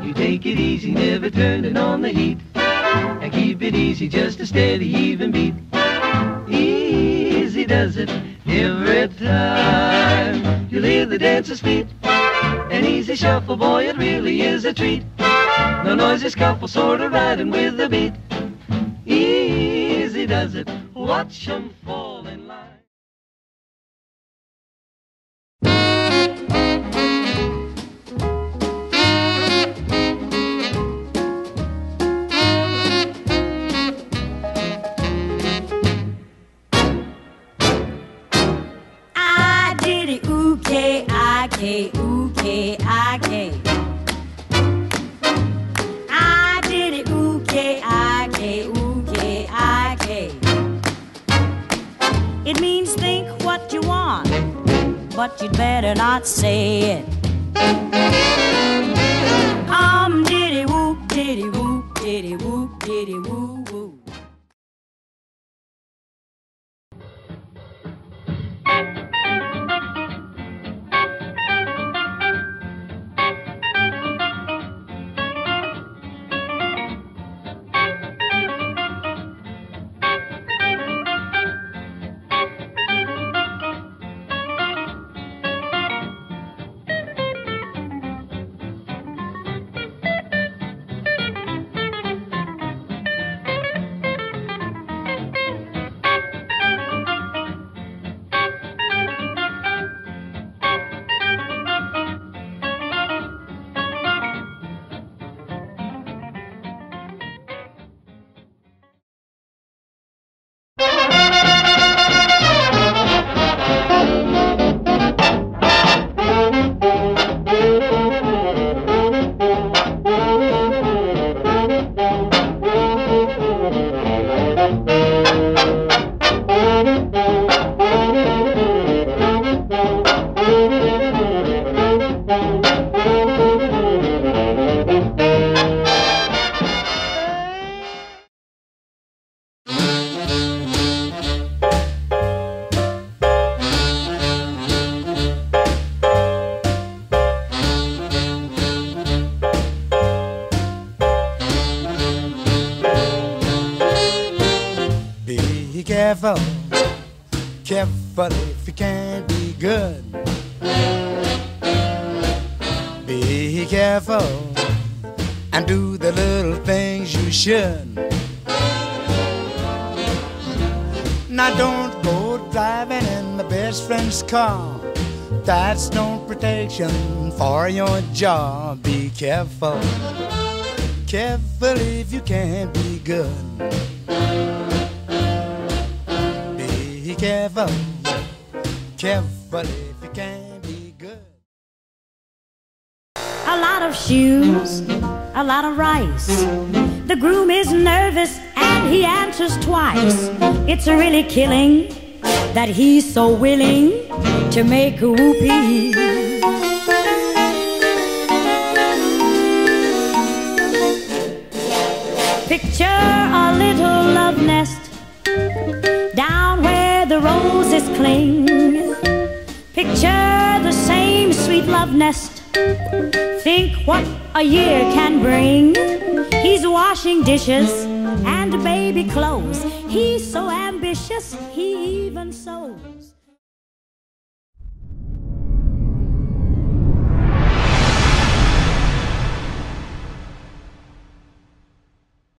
You take it easy, never turning on the heat. And keep it easy, just a steady, even beat. Easy does it every time. You'll hear the dancer's feet. An easy shuffle, boy, it really is a treat. No noisy scuffle, sort of riding with the beat. Easy does it, watch 'em fall in line. I-did-it, ooh-kay, I-did-it, It means think what you want, but you'd better not say it. Diddy-whoop, diddy-whoop, diddy-whoop, diddy-woo-woo. Careful, careful if you can't be good. Be careful and do the little things you should. Now don't go driving in the best friend's car. That's no protection for your jaw. Be careful, careful if you can't be good. Be careful, careful if you can't be good. A lot of shoes, a lot of rice. The groom is nervous and he answers twice. It's really killing that he's so willing to make a whoopee. Picture a little love nest down where the roses cling. Picture the same sweet love nest. Think what a year can bring. He's washing dishes and baby clothes. He's so ambitious, he even sews.